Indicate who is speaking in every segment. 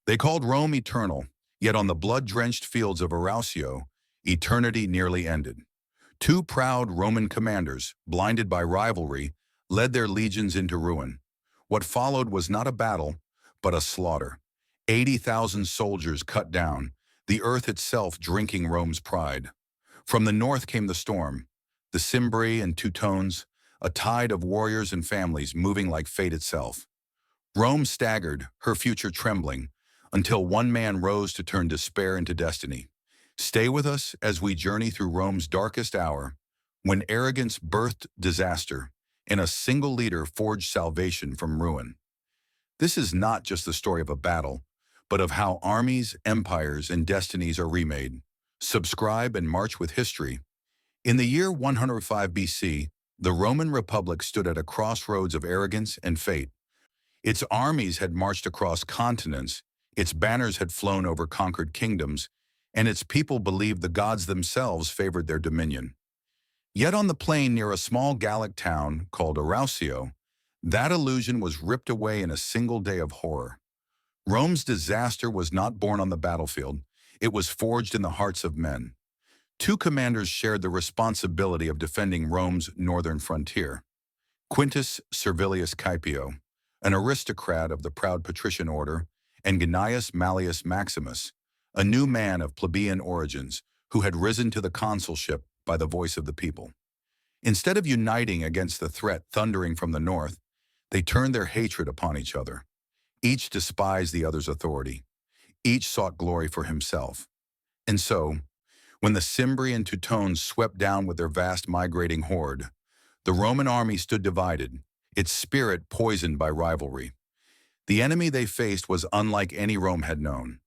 Speaker 1: They called Rome eternal, yet on the blood-drenched fields of Arausio, eternity nearly ended. Two proud Roman commanders, blinded by rivalry, led their legions into ruin. What followed was not a battle, but a slaughter. 80,000 soldiers cut down, the earth itself drinking Rome's pride. From the north came the storm, the Cimbri and Teutones, a tide of warriors and families moving like fate itself. Rome staggered, her future trembling, until one man rose to turn despair into destiny. Stay with us as we journey through Rome's darkest hour, when arrogance birthed disaster, and a single leader forged salvation from ruin. This is not just the story of a battle, but of how armies, empires, and destinies are remade. Subscribe and march with history. In the year 105 BC, the Roman Republic stood at a crossroads of arrogance and fate. Its armies had marched across continents, its banners had flown over conquered kingdoms, and its people believed the gods themselves favored their dominion. Yet on the plain near a small Gallic town called Arausio, that illusion was ripped away in a single day of horror. Rome's disaster was not born on the battlefield, it was forged in the hearts of men. Two commanders shared the responsibility of defending Rome's northern frontier. Quintus Servilius Caepio, an aristocrat of the proud patrician order, and Gaius Marius Maximus, a new man of plebeian origins who had risen to the consulship by the voice of the people. Instead of uniting against the threat thundering from the north, they turned their hatred upon each other. Each despised the other's authority. Each sought glory for himself. And so, when the Cimbri and Teutones swept down with their vast migrating horde, the Roman army stood divided, its spirit poisoned by rivalry. The enemy they faced was unlike any Rome had known.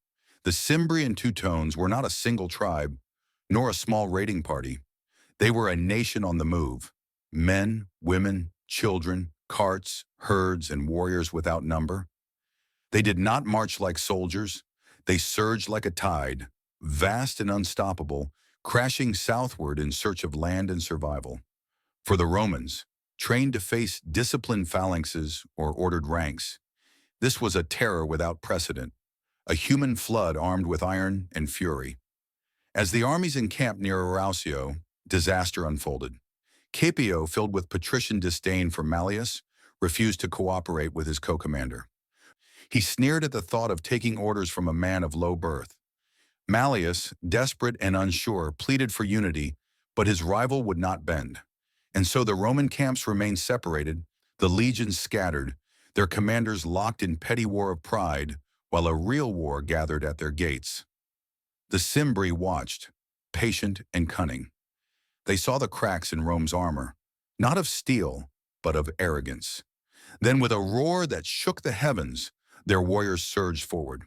Speaker 1: The Cimbri and Teutones were not a single tribe, nor a small raiding party. They were a nation on the move. Men, women, children, carts, herds, and warriors without number. They did not march like soldiers. They surged like a tide, vast and unstoppable, crashing southward in search of land and survival. For the Romans, trained to face disciplined phalanxes or ordered ranks, this was a terror without precedent, a human flood armed with iron and fury. As the armies encamped near Arausio, disaster unfolded. Caepio, filled with patrician disdain for Malleus, refused to cooperate with his co-commander. He sneered at the thought of taking orders from a man of low birth. Malleus, desperate and unsure, pleaded for unity, but his rival would not bend. And so the Roman camps remained separated, the legions scattered, their commanders locked in petty war of pride, while a real war gathered at their gates. The Cimbri watched, patient and cunning. They saw the cracks in Rome's armor, not of steel, but of arrogance. Then with a roar that shook the heavens, their warriors surged forward.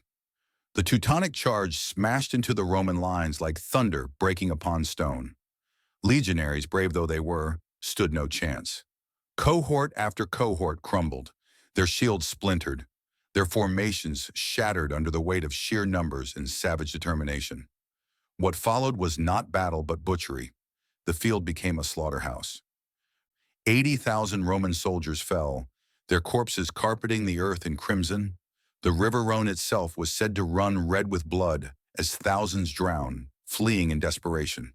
Speaker 1: The Teutonic charge smashed into the Roman lines like thunder breaking upon stone. Legionaries, brave though they were, stood no chance. Cohort after cohort crumbled, their shields splintered, their formations shattered under the weight of sheer numbers and savage determination. What followed was not battle but butchery. The field became a slaughterhouse. 80,000 Roman soldiers fell, their corpses carpeting the earth in crimson. The river Rhone itself was said to run red with blood as thousands drowned, fleeing in desperation.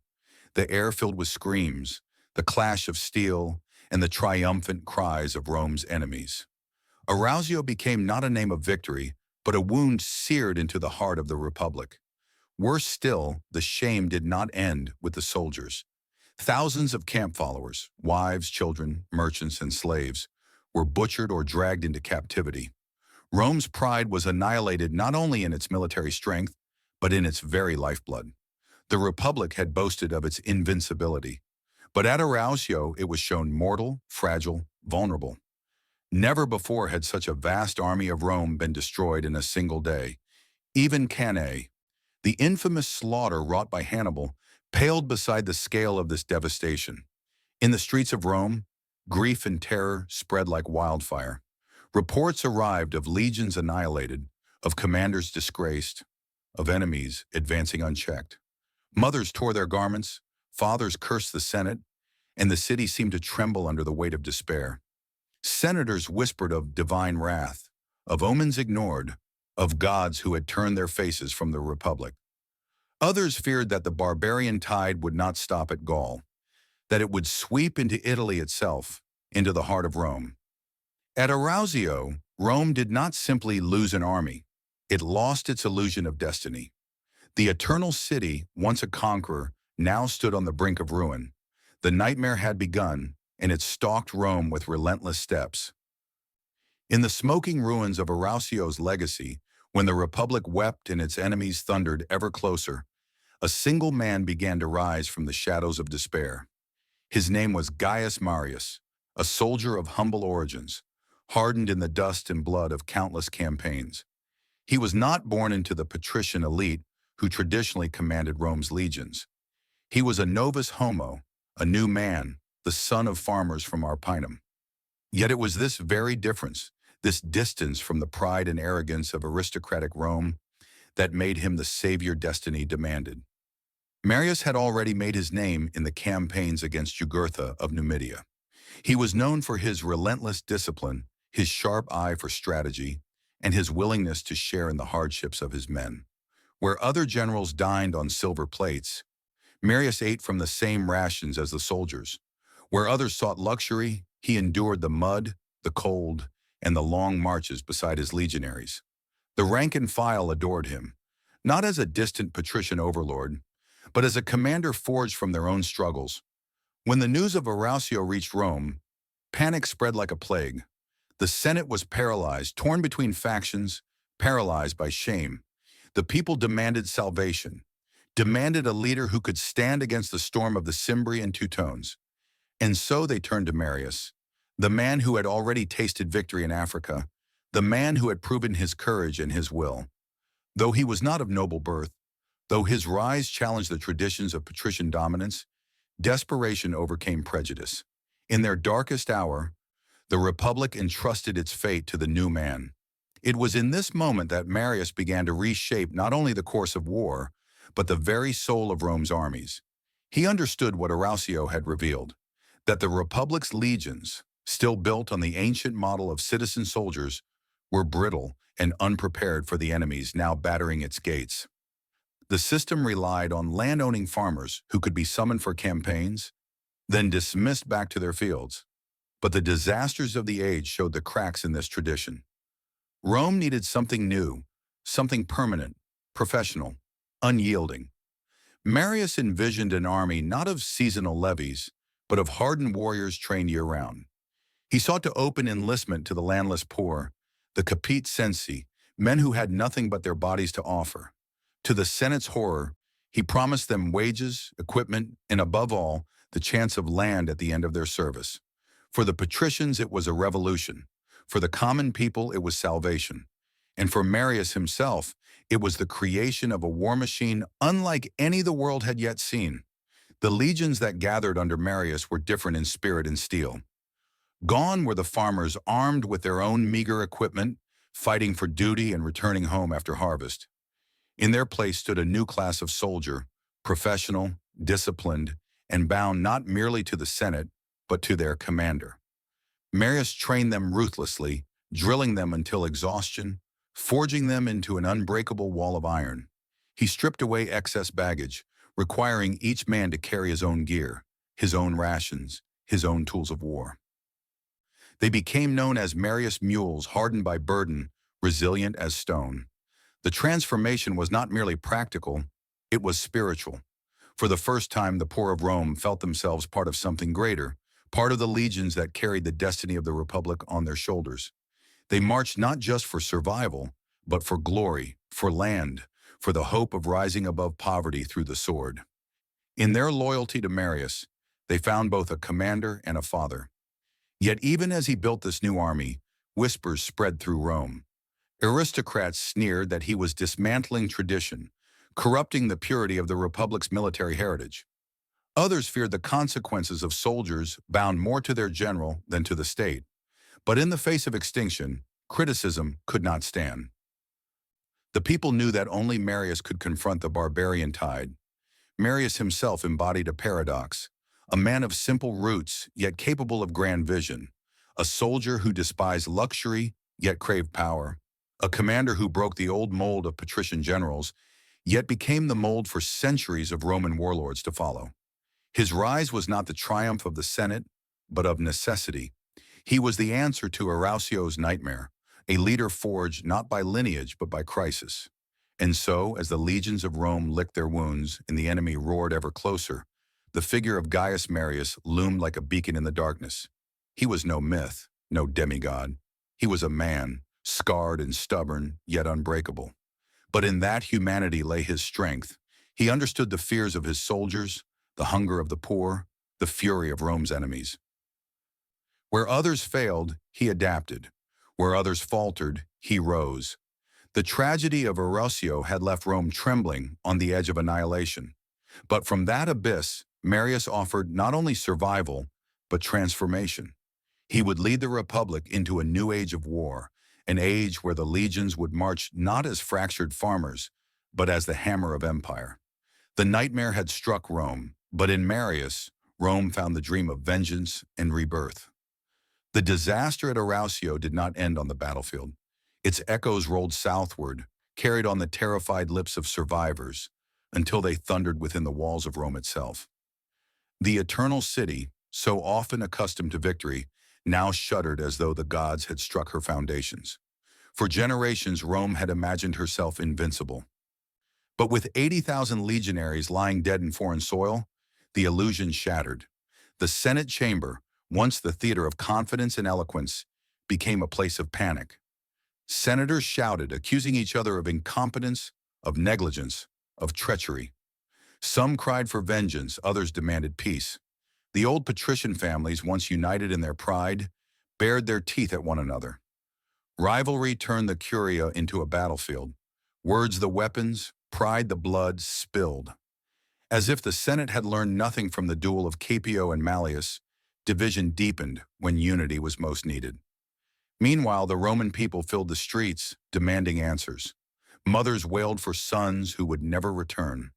Speaker 1: The air filled with screams, the clash of steel, and the triumphant cries of Rome's enemies. Arausio became not a name of victory, but a wound seared into the heart of the Republic. Worse still, the shame did not end with the soldiers. Thousands of camp followers, wives, children, merchants, and slaves, were butchered or dragged into captivity. Rome's pride was annihilated not only in its military strength, but in its very lifeblood. The Republic had boasted of its invincibility, but at Arausio it was shown mortal, fragile, vulnerable. Never before had such a vast army of Rome been destroyed in a single day. Even Cannae, the infamous slaughter wrought by Hannibal, paled beside the scale of this devastation. In the streets of Rome, grief and terror spread like wildfire. Reports arrived of legions annihilated, of commanders disgraced, of enemies advancing unchecked. Mothers tore their garments, fathers cursed the Senate, and the city seemed to tremble under the weight of despair. Senators whispered of divine wrath, of omens ignored, of gods who had turned their faces from the Republic. Others feared that the barbarian tide would not stop at Gaul, that it would sweep into Italy itself, into the heart of Rome. At Arausio, Rome did not simply lose an army. It lost its illusion of destiny. The eternal city, once a conqueror, now stood on the brink of ruin. The nightmare had begun, and it stalked Rome with relentless steps. In the smoking ruins of Arausio's legacy, when the Republic wept and its enemies thundered ever closer, a single man began to rise from the shadows of despair. His name was Gaius Marius, a soldier of humble origins, hardened in the dust and blood of countless campaigns. He was not born into the patrician elite who traditionally commanded Rome's legions. He was a novus homo, a new man, the son of farmers from Arpinum. Yet it was this very difference, this distance from the pride and arrogance of aristocratic Rome, that made him the savior destiny demanded. Marius had already made his name in the campaigns against Jugurtha of Numidia. He was known for his relentless discipline, his sharp eye for strategy, and his willingness to share in the hardships of his men. Where other generals dined on silver plates, Marius ate from the same rations as the soldiers. Where others sought luxury, he endured the mud, the cold, and the long marches beside his legionaries. The rank and file adored him, not as a distant patrician overlord, but as a commander forged from their own struggles. When the news of Arausio reached Rome, panic spread like a plague. The Senate was paralyzed, torn between factions, paralyzed by shame. The people demanded salvation, demanded a leader who could stand against the storm of the Cimbri and Teutones. And so they turned to Marius, the man who had already tasted victory in Africa, the man who had proven his courage and his will. Though he was not of noble birth, though his rise challenged the traditions of patrician dominance, desperation overcame prejudice. In their darkest hour, the Republic entrusted its fate to the new man. It was in this moment that Marius began to reshape not only the course of war, but the very soul of Rome's armies. He understood what Arausio had revealed, that the Republic's legions, still built on the ancient model of citizen soldiers, were brittle and unprepared for the enemies now battering its gates. The system relied on land-owning farmers who could be summoned for campaigns, then dismissed back to their fields. But the disasters of the age showed the cracks in this tradition. Rome needed something new, something permanent, professional, unyielding. Marius envisioned an army not of seasonal levies, but of hardened warriors trained year-round. He sought to open enlistment to the landless poor, the capite censi, men who had nothing but their bodies to offer. To the Senate's horror, he promised them wages, equipment, and above all, the chance of land at the end of their service. For the patricians, it was a revolution. For the common people, it was salvation. And for Marius himself, it was the creation of a war machine unlike any the world had yet seen. The legions that gathered under Marius were different in spirit and steel. Gone were the farmers armed with their own meager equipment, fighting for duty and returning home after harvest. In their place stood a new class of soldier, professional, disciplined, and bound not merely to the Senate, but to their commander. Marius trained them ruthlessly, drilling them until exhaustion, forging them into an unbreakable wall of iron. He stripped away excess baggage, requiring each man to carry his own gear, his own rations, his own tools of war. They became known as Marius mules, hardened by burden, resilient as stone. The transformation was not merely practical, it was spiritual. For the first time, the poor of Rome felt themselves part of something greater, part of the legions that carried the destiny of the Republic on their shoulders. They marched not just for survival, but for glory, for land, for the hope of rising above poverty through the sword. In their loyalty to Marius, they found both a commander and a father. Yet even as he built this new army, whispers spread through Rome. Aristocrats sneered that he was dismantling tradition, corrupting the purity of the Republic's military heritage. Others feared the consequences of soldiers bound more to their general than to the state. But in the face of extinction, criticism could not stand. The people knew that only Marius could confront the barbarian tide. Marius himself embodied a paradox, a man of simple roots yet capable of grand vision, a soldier who despised luxury yet craved power, a commander who broke the old mold of patrician generals, yet became the mold for centuries of Roman warlords to follow. His rise was not the triumph of the Senate, but of necessity. He was the answer to Arausio's nightmare, a leader forged not by lineage but by crisis. And so, as the legions of Rome licked their wounds and the enemy roared ever closer, the figure of Gaius Marius loomed like a beacon in the darkness. He was no myth, no demigod. He was a man, scarred and stubborn, yet unbreakable. But in that humanity lay his strength. He understood the fears of his soldiers, the hunger of the poor, the fury of Rome's enemies. Where others failed, he adapted. Where others faltered, he rose. The tragedy of Arausio had left Rome trembling on the edge of annihilation. But from that abyss, Marius offered not only survival, but transformation. He would lead the Republic into a new age of war, an age where the legions would march not as fractured farmers, but as the hammer of empire. The nightmare had struck Rome, but in Marius, Rome found the dream of vengeance and rebirth. The disaster at Arausio did not end on the battlefield. Its echoes rolled southward, carried on the terrified lips of survivors, until they thundered within the walls of Rome itself. The eternal city, so often accustomed to victory, now shuddered as though the gods had struck her foundations. For generations, Rome had imagined herself invincible. But with 80,000 legionaries lying dead in foreign soil, the illusion shattered. The Senate chamber, once the theater of confidence and eloquence, became a place of panic. Senators shouted, accusing each other of incompetence, of negligence, of treachery. Some cried for vengeance, others demanded peace. The old patrician families, once united in their pride, bared their teeth at one another. Rivalry turned the curia into a battlefield. Words the weapons, pride the blood, spilled. As if the Senate had learned nothing from the duel of Capio and Malleus, division deepened when unity was most needed. Meanwhile, the Roman people filled the streets, demanding answers. Mothers wailed for sons who would never return.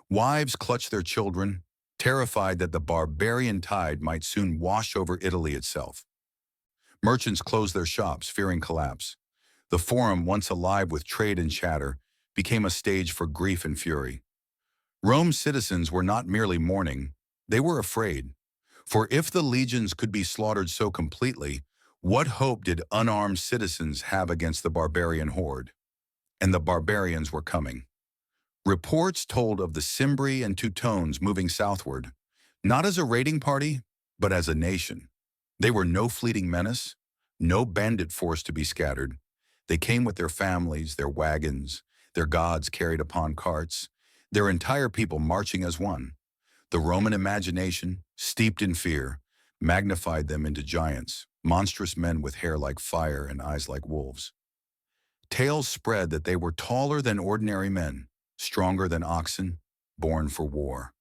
Speaker 1: Wives clutched their children, terrified that the barbarian tide might soon wash over Italy itself. Merchants closed their shops, fearing collapse. The Forum, once alive with trade and chatter, became a stage for grief and fury. Rome's citizens were not merely mourning, they were afraid. For if the legions could be slaughtered so completely, what hope did unarmed citizens have against the barbarian horde? And the barbarians were coming. Reports told of the Cimbri and Teutones moving southward, not as a raiding party, but as a nation. They were no fleeting menace, no bandit force to be scattered. They came with their families, their wagons, their gods carried upon carts, their entire people marching as one. The Roman imagination, steeped in fear, magnified them into giants, monstrous men with hair like fire and eyes like wolves. Tales spread that they were taller than ordinary men, stronger than oxen, born for war.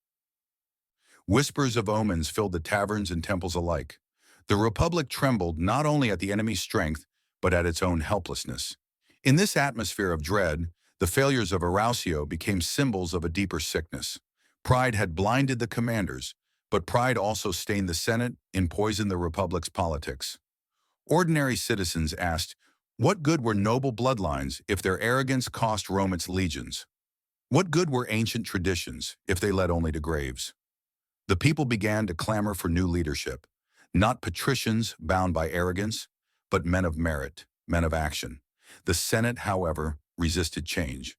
Speaker 1: Whispers of omens filled the taverns and temples alike. The Republic trembled not only at the enemy's strength, but at its own helplessness. In this atmosphere of dread, the failures of Arausio became symbols of a deeper sickness. Pride had blinded the commanders, but pride also stained the Senate and poisoned the Republic's politics. Ordinary citizens asked, what good were noble bloodlines if their arrogance cost Rome its legions? What good were ancient traditions if they led only to graves? The people began to clamor for new leadership, not patricians bound by arrogance, but men of merit, men of action. The Senate, however, resisted change.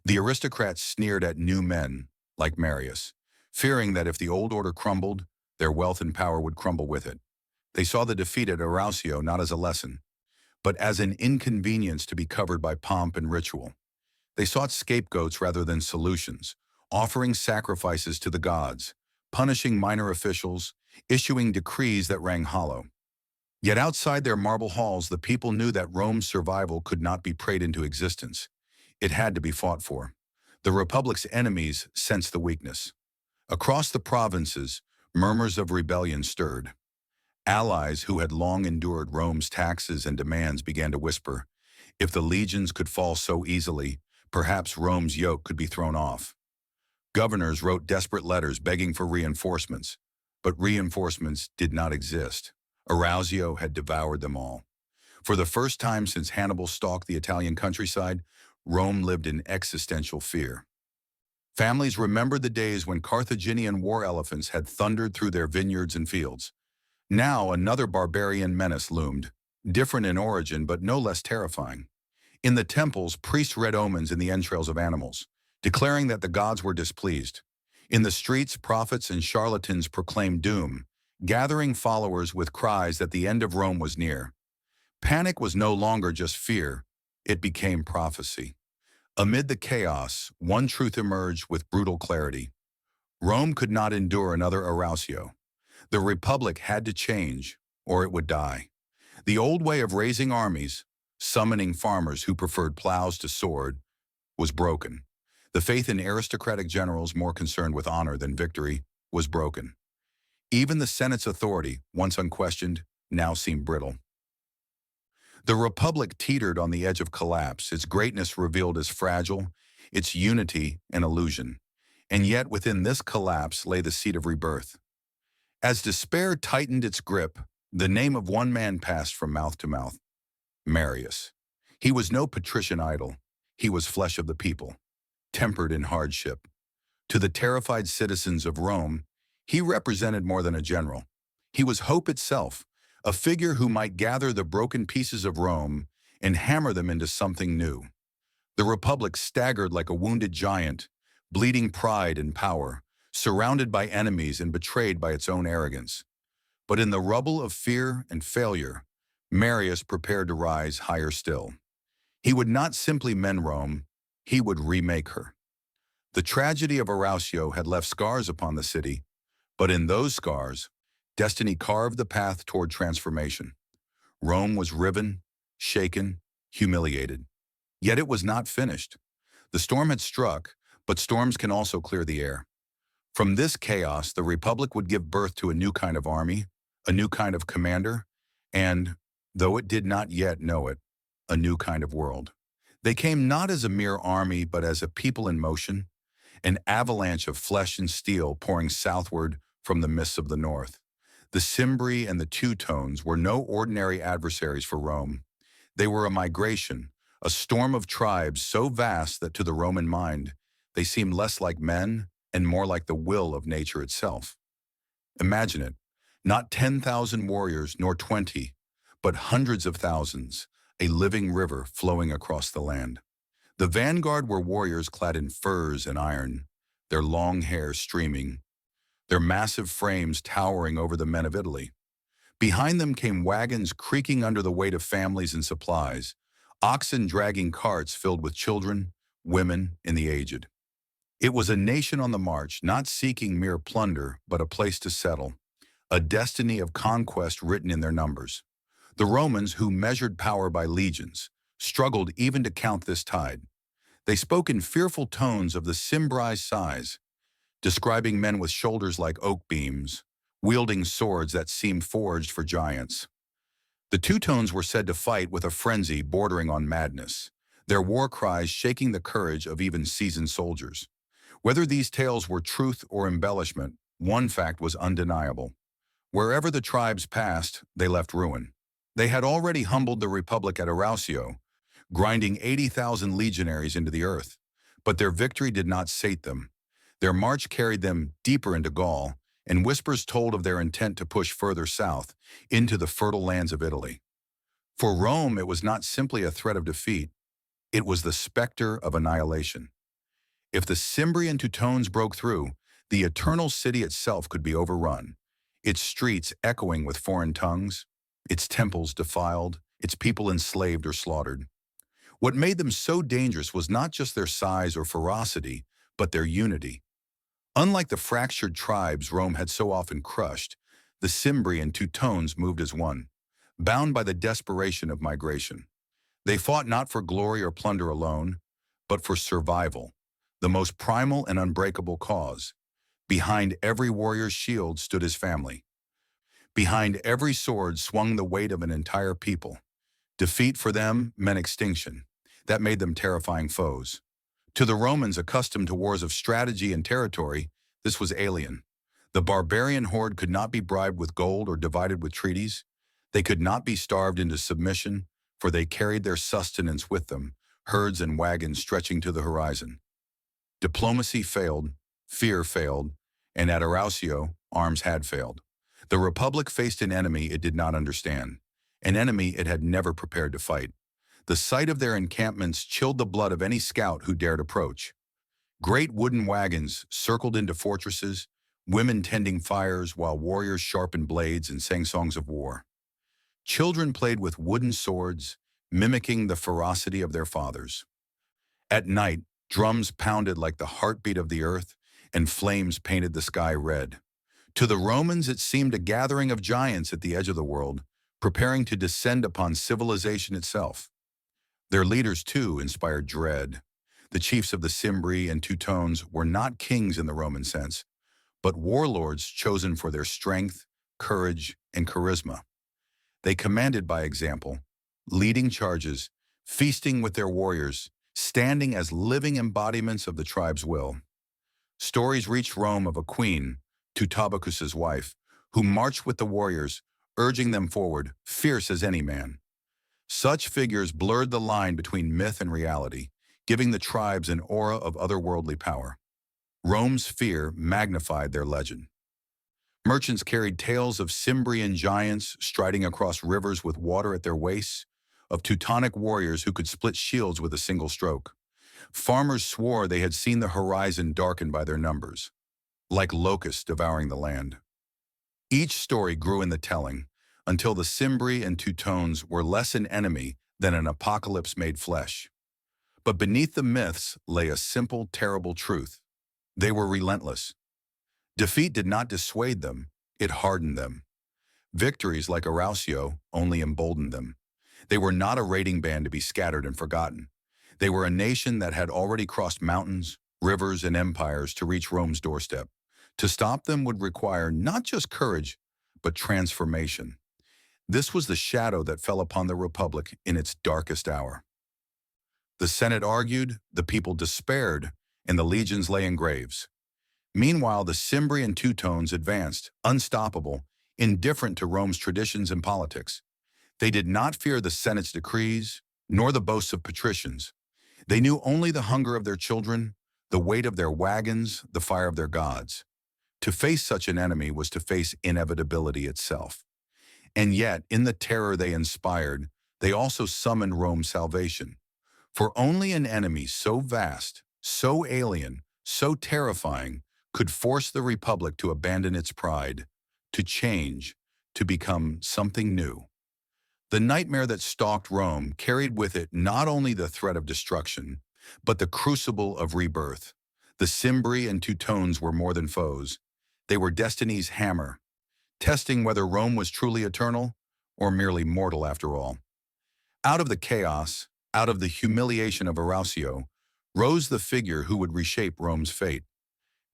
Speaker 1: The aristocrats sneered at new men, like Marius, fearing that if the old order crumbled, their wealth and power would crumble with it. They saw the defeat at Arausio not as a lesson, but as an inconvenience to be covered by pomp and ritual. They sought scapegoats rather than solutions, offering sacrifices to the gods, punishing minor officials, issuing decrees that rang hollow. Yet outside their marble halls, the people knew that Rome's survival could not be prayed into existence. It had to be fought for. The Republic's enemies sensed the weakness. Across the provinces, murmurs of rebellion stirred. Allies who had long endured Rome's taxes and demands began to whisper, if the legions could fall so easily, perhaps Rome's yoke could be thrown off. Governors wrote desperate letters begging for reinforcements, but reinforcements did not exist. Arausio had devoured them all. For the first time since Hannibal stalked the Italian countryside, Rome lived in existential fear. Families remembered the days when Carthaginian war elephants had thundered through their vineyards and fields. Now another barbarian menace loomed, different in origin but no less terrifying. In the temples, priests read omens in the entrails of animals, declaring that the gods were displeased. In the streets, prophets and charlatans proclaimed doom, gathering followers with cries that the end of Rome was near. Panic was no longer just fear, it became prophecy. Amid the chaos, one truth emerged with brutal clarity. Rome could not endure another Arausio. The Republic had to change, or it would die. The old way of raising armies, summoning farmers who preferred plows to sword, was broken. The faith in aristocratic generals more concerned with honor than victory was broken. Even the Senate's authority, once unquestioned, now seemed brittle. The Republic teetered on the edge of collapse, its greatness revealed as fragile, its unity an illusion. And yet within this collapse lay the seed of rebirth. As despair tightened its grip, the name of one man passed from mouth to mouth: Marius. He was no patrician idol. He was flesh of the people, tempered in hardship. To the terrified citizens of Rome, he represented more than a general. He was hope itself, a figure who might gather the broken pieces of Rome and hammer them into something new. The Republic staggered like a wounded giant, bleeding pride and power, surrounded by enemies and betrayed by its own arrogance. But in the rubble of fear and failure, Marius prepared to rise higher still. He would not simply mend Rome, he would remake her. The tragedy of Arausio had left scars upon the city, but in those scars, destiny carved the path toward transformation. Rome was riven, shaken, humiliated. Yet it was not finished. The storm had struck, but storms can also clear the air. From this chaos, the Republic would give birth to a new kind of army, a new kind of commander, and, though it did not yet know it, a new kind of world. They came not as a mere army, but as a people in motion, an avalanche of flesh and steel pouring southward from the mists of the north. The Cimbri and the Teutones were no ordinary adversaries for Rome. They were a migration, a storm of tribes so vast that to the Roman mind, they seemed less like men and more like the will of nature itself. Imagine it, not 10,000 warriors nor 20, but hundreds of thousands, a living river flowing across the land. The vanguard were warriors clad in furs and iron, their long hair streaming, their massive frames towering over the men of Italy. Behind them came wagons creaking under the weight of families and supplies, oxen dragging carts filled with children, women, and the aged. It was a nation on the march, not seeking mere plunder, but a place to settle, a destiny of conquest written in their numbers. The Romans, who measured power by legions, struggled even to count this tide. They spoke in fearful tones of the Cimbri's size, describing men with shoulders like oak beams, wielding swords that seemed forged for giants. The Teutones were said to fight with a frenzy bordering on madness, their war cries shaking the courage of even seasoned soldiers. Whether these tales were truth or embellishment, one fact was undeniable. Wherever the tribes passed, they left ruin. They had already humbled the Republic at Arausio, grinding 80,000 legionaries into the earth. But their victory did not sate them. Their march carried them deeper into Gaul, and whispers told of their intent to push further south, into the fertile lands of Italy. For Rome, it was not simply a threat of defeat, it was the specter of annihilation. If the Cimbri and Teutones broke through, the eternal city itself could be overrun, its streets echoing with foreign tongues, its temples defiled, its people enslaved or slaughtered. What made them so dangerous was not just their size or ferocity, but their unity. Unlike the fractured tribes Rome had so often crushed, the Cimbri and Teutones moved as one, bound by the desperation of migration. They fought not for glory or plunder alone, but for survival, the most primal and unbreakable cause. Behind every warrior's shield stood his family. Behind every sword swung the weight of an entire people. Defeat for them meant extinction. That made them terrifying foes. To the Romans accustomed to wars of strategy and territory, this was alien. The barbarian horde could not be bribed with gold or divided with treaties. They could not be starved into submission, for they carried their sustenance with them, herds and wagons stretching to the horizon. Diplomacy failed, fear failed, and at Arausio, arms had failed. The Republic faced an enemy it did not understand, an enemy it had never prepared to fight. The sight of their encampments chilled the blood of any scout who dared approach. Great wooden wagons circled into fortresses, women tending fires while warriors sharpened blades and sang songs of war. Children played with wooden swords, mimicking the ferocity of their fathers. At night, drums pounded like the heartbeat of the earth, and flames painted the sky red. To the Romans, it seemed a gathering of giants at the edge of the world, preparing to descend upon civilization itself. Their leaders, too, inspired dread. The chiefs of the Cimbri and Teutones were not kings in the Roman sense, but warlords chosen for their strength, courage, and charisma. They commanded by example, leading charges, feasting with their warriors, standing as living embodiments of the tribe's will. Stories reached Rome of a queen, Teutonicus's wife, who marched with the warriors, urging them forward, fierce as any man. Such figures blurred the line between myth and reality, giving the tribes an aura of otherworldly power. Rome's fear magnified their legend. Merchants carried tales of Cimbrian giants striding across rivers with water at their waists, of Teutonic warriors who could split shields with a single stroke. Farmers swore they had seen the horizon darkened by their numbers, like locusts devouring the land. Each story grew in the telling, until the Cimbri and Teutones were less an enemy than an apocalypse made flesh. But beneath the myths lay a simple, terrible truth. They were relentless. Defeat did not dissuade them, it hardened them. Victories like Arausio only emboldened them. They were not a raiding band to be scattered and forgotten. They were a nation that had already crossed mountains, rivers, and empires to reach Rome's doorstep. To stop them would require not just courage, but transformation. This was the shadow that fell upon the Republic in its darkest hour. The Senate argued, the people despaired, and the legions lay in graves. Meanwhile, the Cimbri and Teutones advanced, unstoppable, indifferent to Rome's traditions and politics. They did not fear the Senate's decrees, nor the boasts of patricians. They knew only the hunger of their children, the weight of their wagons, the fire of their gods. To face such an enemy was to face inevitability itself. And yet, in the terror they inspired, they also summoned Rome's salvation. For only an enemy so vast, so alien, so terrifying, could force the Republic to abandon its pride, to change, to become something new. The nightmare that stalked Rome carried with it not only the threat of destruction, but the crucible of rebirth. The Cimbri and Teutones were more than foes. They were destiny's hammer, testing whether Rome was truly eternal or merely mortal after all. Out of the chaos, out of the humiliation of Arausio, rose the figure who would reshape Rome's fate.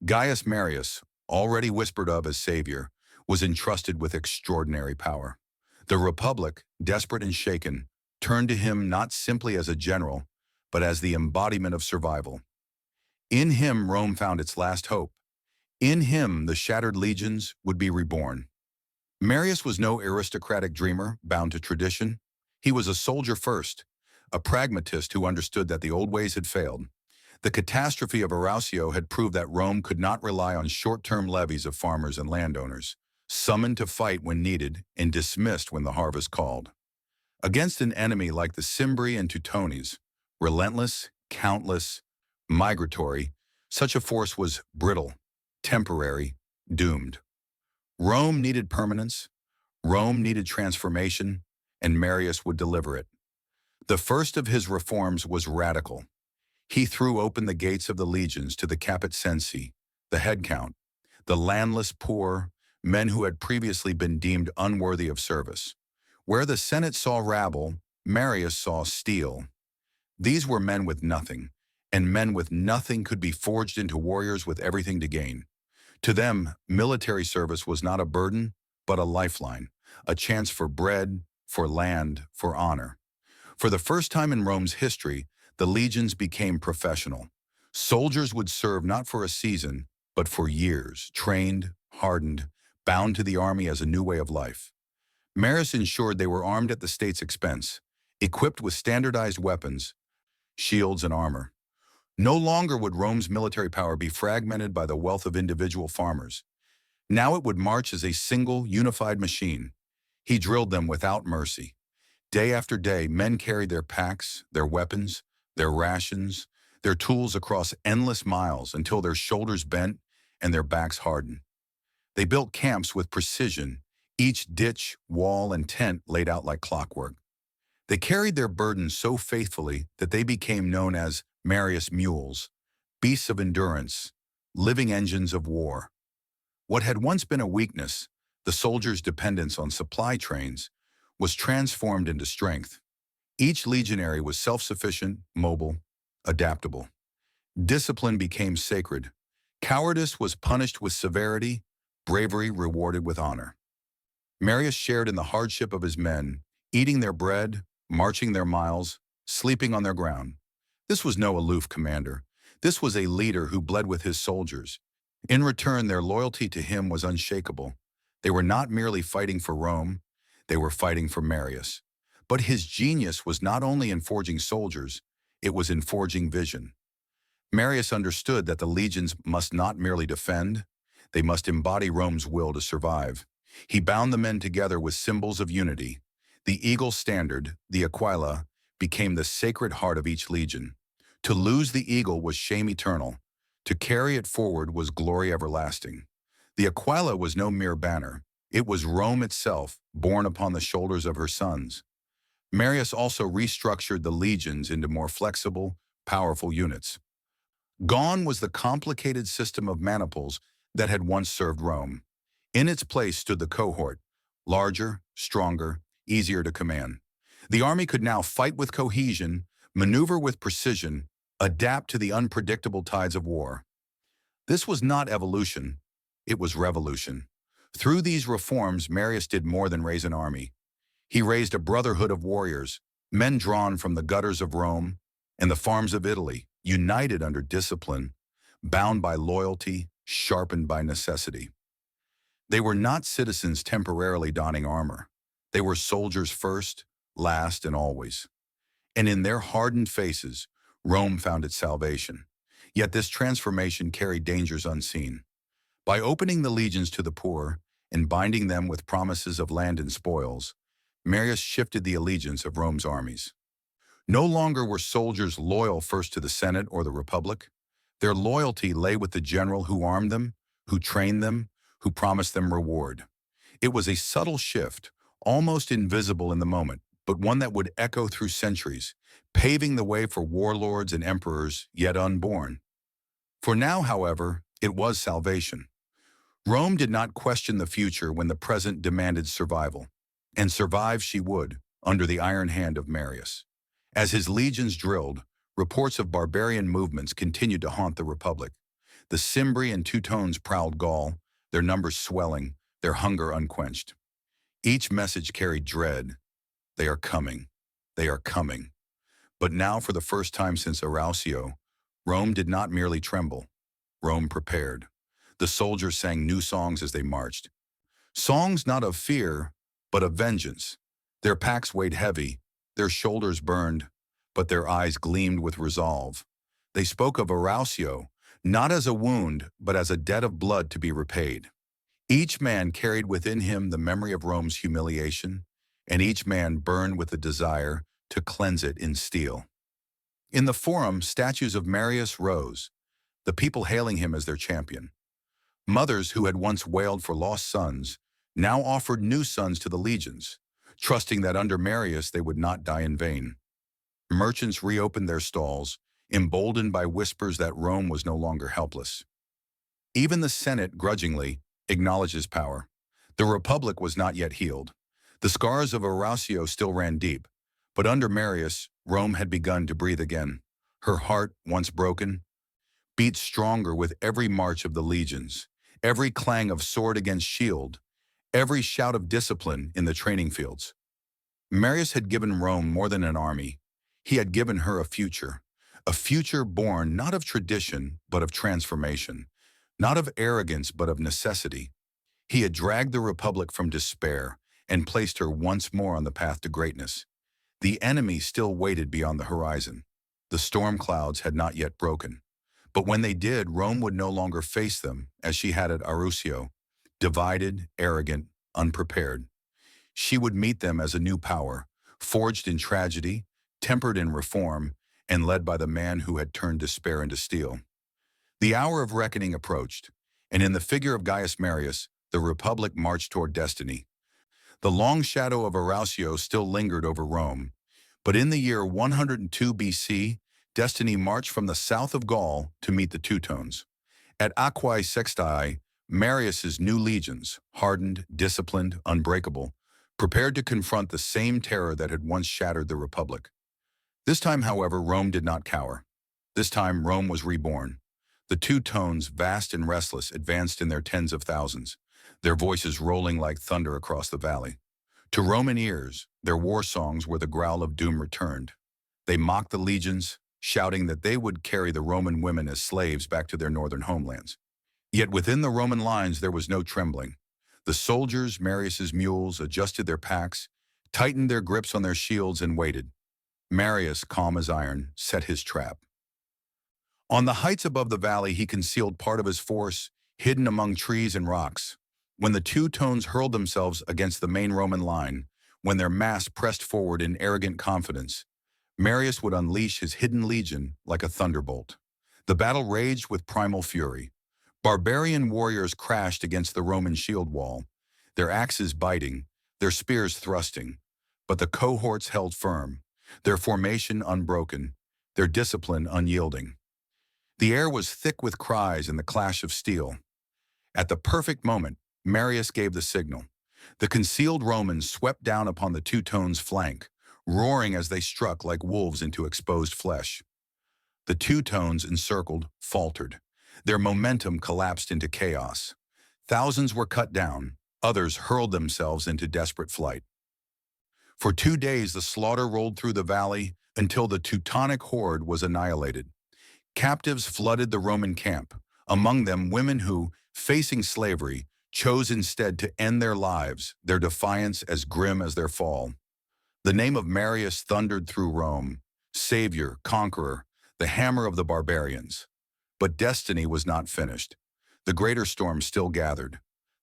Speaker 1: Gaius Marius, already whispered of as savior, was entrusted with extraordinary power. The Republic, desperate and shaken, turned to him not simply as a general, but as the embodiment of survival. In him, Rome found its last hope. In him, the shattered legions would be reborn. Marius was no aristocratic dreamer bound to tradition. He was a soldier first, a pragmatist who understood that the old ways had failed. The catastrophe of Arausio had proved that Rome could not rely on short-term levies of farmers and landowners, summoned to fight when needed and dismissed when the harvest called. Against an enemy like the Cimbri and Teutones, relentless, countless, migratory, such a force was brittle, temporary, doomed. Rome needed permanence, Rome needed transformation, and Marius would deliver it. The first of his reforms was radical. He threw open the gates of the legions to the caput sensi, the head count, the landless poor, men who had previously been deemed unworthy of service. Where the Senate saw rabble, Marius saw steel. These were men with nothing, and men with nothing could be forged into warriors with everything to gain. To them, military service was not a burden, but a lifeline, a chance for bread, for land, for honor. For the first time in Rome's history, the legions became professional. Soldiers would serve not for a season, but for years, trained, hardened, bound to the army as a new way of life. Marius ensured they were armed at the state's expense, equipped with standardized weapons, shields, and armor. No longer would Rome's military power be fragmented by the wealth of individual farmers. Now it would march as a single, unified machine. He drilled them without mercy. Day after day, men carried their packs, their weapons, their rations, their tools across endless miles until their shoulders bent and their backs hardened. They built camps with precision, each ditch, wall, and tent laid out like clockwork. They carried their burdens so faithfully that they became known as Marius mules, beasts of endurance, living engines of war. What had once been a weakness, the soldiers' dependence on supply trains, was transformed into strength. Each legionary was self-sufficient, mobile, adaptable. Discipline became sacred. Cowardice was punished with severity, bravery rewarded with honor. Marius shared in the hardship of his men, eating their bread, marching their miles, sleeping on their ground. This was no aloof commander. This was a leader who bled with his soldiers. In return, their loyalty to him was unshakable. They were not merely fighting for Rome, they were fighting for Marius. But his genius was not only in forging soldiers, it was in forging vision. Marius understood that the legions must not merely defend, they must embody Rome's will to survive. He bound the men together with symbols of unity. The eagle standard, the aquila, became the sacred heart of each legion. To lose the eagle was shame eternal. To carry it forward was glory everlasting. The aquila was no mere banner. It was Rome itself, borne upon the shoulders of her sons. Marius also restructured the legions into more flexible, powerful units. Gone was the complicated system of maniples that had once served Rome. In its place stood the cohort, larger, stronger, easier to command. The army could now fight with cohesion, maneuver with precision, adapt to the unpredictable tides of war. This was not evolution, it was revolution. Through these reforms, Marius did more than raise an army. He raised a brotherhood of warriors, men drawn from the gutters of Rome and the farms of Italy, united under discipline, bound by loyalty, sharpened by necessity. They were not citizens temporarily donning armor. They were soldiers first, last, and always. And in their hardened faces, Rome found its salvation. Yet this transformation carried dangers unseen. By opening the legions to the poor and binding them with promises of land and spoils, Marius shifted the allegiance of Rome's armies. No longer were soldiers loyal first to the Senate or the Republic. Their loyalty lay with the general who armed them, who trained them, who promised them reward. It was a subtle shift, almost invisible in the moment, but one that would echo through centuries, paving the way for warlords and emperors yet unborn. For now, however, it was salvation. Rome did not question the future when the present demanded survival, and survive she would, under the iron hand of Marius. As his legions drilled, reports of barbarian movements continued to haunt the Republic. The Cimbri and Teutones prowled Gaul, their numbers swelling, their hunger unquenched. Each message carried dread. They are coming. They are coming. But now, for the first time since Arausio, Rome did not merely tremble. Rome prepared. The soldiers sang new songs as they marched. Songs not of fear, but of vengeance. Their packs weighed heavy, their shoulders burned, but their eyes gleamed with resolve. They spoke of Arausio, not as a wound, but as a debt of blood to be repaid. Each man carried within him the memory of Rome's humiliation, and each man burned with the desire to cleanse it in steel. In the Forum, statues of Marius rose, the people hailing him as their champion. Mothers who had once wailed for lost sons now offered new sons to the legions, trusting that under Marius they would not die in vain. Merchants reopened their stalls, emboldened by whispers that Rome was no longer helpless. Even the Senate grudgingly acknowledged his power. The Republic was not yet healed. The scars of Arausio still ran deep, but under Marius, Rome had begun to breathe again. Her heart, once broken, beat stronger with every march of the legions, every clang of sword against shield, every shout of discipline in the training fields. Marius had given Rome more than an army. He had given her a future born not of tradition, but of transformation, not of arrogance, but of necessity. He had dragged the Republic from despair and placed her once more on the path to greatness. The enemy still waited beyond the horizon. The storm clouds had not yet broken. But when they did, Rome would no longer face them, as she had at Arausio, divided, arrogant, unprepared. She would meet them as a new power, forged in tragedy, tempered in reform, and led by the man who had turned despair into steel. The hour of reckoning approached, and in the figure of Gaius Marius, the Republic marched toward destiny. The long shadow of Arausio still lingered over Rome, but in the year 102 BC, destiny marched from the south of Gaul to meet the Teutones. At Aquae Sextiae, Marius's new legions, hardened, disciplined, unbreakable, prepared to confront the same terror that had once shattered the Republic. This time, however, Rome did not cower. This time, Rome was reborn. The Teutones, vast and restless, advanced in their tens of thousands, their voices rolling like thunder across the valley. To Roman ears, their war songs were the growl of doom returned. They mocked the legions, shouting that they would carry the Roman women as slaves back to their northern homelands. Yet within the Roman lines there was no trembling. The soldiers, Marius's mules, adjusted their packs, tightened their grips on their shields, and waited. Marius, calm as iron, set his trap. On the heights above the valley he concealed part of his force, hidden among trees and rocks. When the Teutones hurled themselves against the main Roman line, when their mass pressed forward in arrogant confidence, Marius would unleash his hidden legion like a thunderbolt. The battle raged with primal fury. Barbarian warriors crashed against the Roman shield wall, their axes biting, their spears thrusting. But the cohorts held firm, their formation unbroken, their discipline unyielding. The air was thick with cries and the clash of steel. At the perfect moment, Marius gave the signal. The concealed Romans swept down upon the Teutones' flank, roaring as they struck like wolves into exposed flesh. The Teutones, encircled, faltered. Their momentum collapsed into chaos. Thousands were cut down, others hurled themselves into desperate flight. For 2 days the slaughter rolled through the valley until the Teutonic horde was annihilated. Captives flooded the Roman camp, among them women who, facing slavery, chose instead to end their lives, their defiance as grim as their fall. The name of Marius thundered through Rome, savior, conqueror, the hammer of the barbarians. But destiny was not finished. The greater storm still gathered.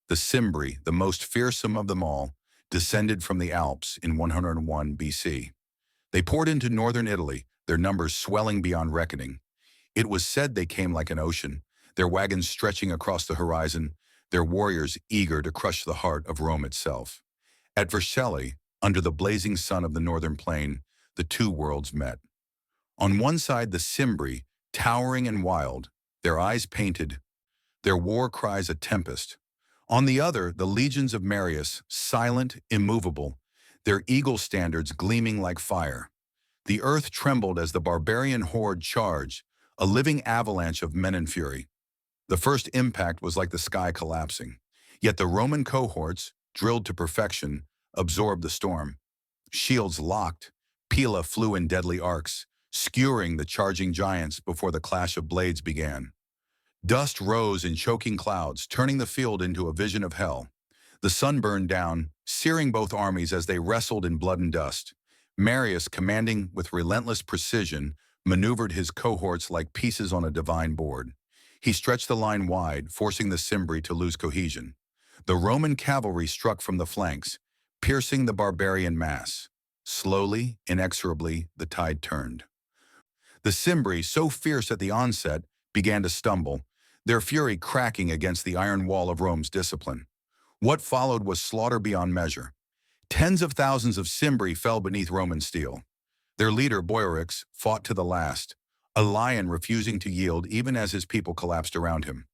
Speaker 1: The Cimbri, the most fearsome of them all, descended from the Alps in 101 BC. They poured into northern Italy, their numbers swelling beyond reckoning. It was said they came like an ocean, their wagons stretching across the horizon, their warriors eager to crush the heart of Rome itself. At Vercelli, under the blazing sun of the northern plain, the two worlds met. On one side the Cimbri, towering and wild, their eyes painted, their war cries a tempest. On the other, the legions of Marius, silent, immovable, their eagle standards gleaming like fire. The earth trembled as the barbarian horde charged, a living avalanche of men in fury. The first impact was like the sky collapsing. Yet the Roman cohorts, drilled to perfection, absorbed the storm. Shields locked, pila flew in deadly arcs, skewering the charging giants before the clash of blades began. Dust rose in choking clouds, turning the field into a vision of hell. The sun burned down, searing both armies as they wrestled in blood and dust. Marius, commanding with relentless precision, maneuvered his cohorts like pieces on a divine board. He stretched the line wide, forcing the Cimbri to lose cohesion. The Roman cavalry struck from the flanks, piercing the barbarian mass. Slowly, inexorably, the tide turned. The Cimbri, so fierce at the onset, began to stumble, their fury cracking against the iron wall of Rome's discipline. What followed was slaughter beyond measure. Tens of thousands of Cimbri fell beneath Roman steel. Their leader, Boiorix, fought to the last, a lion refusing to yield even as his people collapsed around him.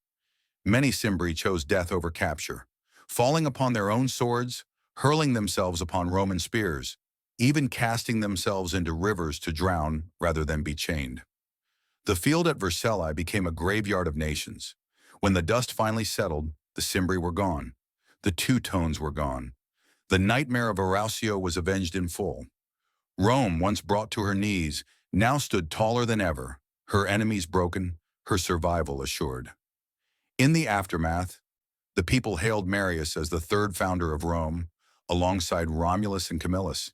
Speaker 1: Many Cimbri chose death over capture, falling upon their own swords, hurling themselves upon Roman spears, even casting themselves into rivers to drown rather than be chained. The field at Vercelli became a graveyard of nations. When the dust finally settled, the Cimbri were gone. The Teutones were gone. The nightmare of Arausio was avenged in full. Rome, once brought to her knees, now stood taller than ever, her enemies broken, her survival assured. In the aftermath, the people hailed Marius as the third founder of Rome, alongside Romulus and Camillus.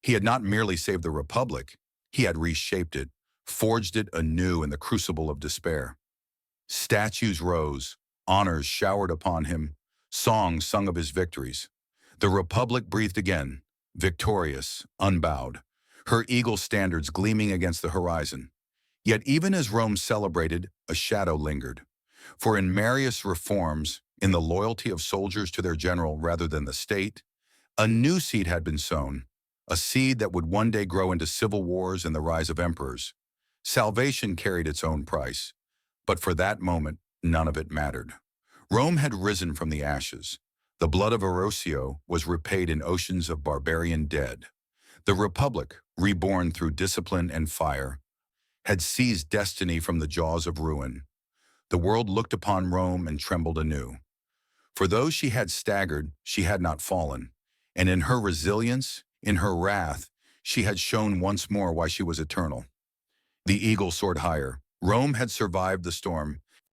Speaker 1: He had not merely saved the Republic, he had reshaped it, forged it anew in the crucible of despair. Statues rose, honors showered upon him, songs sung of his victories. The Republic breathed again, victorious, unbowed, her eagle standards gleaming against the horizon. Yet even as Rome celebrated, a shadow lingered. For in Marius' reforms, in the loyalty of soldiers to their general rather than the state, a new seed had been sown, a seed that would one day grow into civil wars and the rise of emperors. Salvation carried its own price, but for that moment, none of it mattered. Rome had risen from the ashes. The blood of Arausio was repaid in oceans of barbarian dead. The Republic, reborn through discipline and fire, had seized destiny from the jaws of ruin. The world looked upon Rome and trembled anew. For though she had staggered, she had not fallen. And in her resilience, in her wrath, she had shown once more why she was eternal. The eagle soared higher. Rome had survived the storm,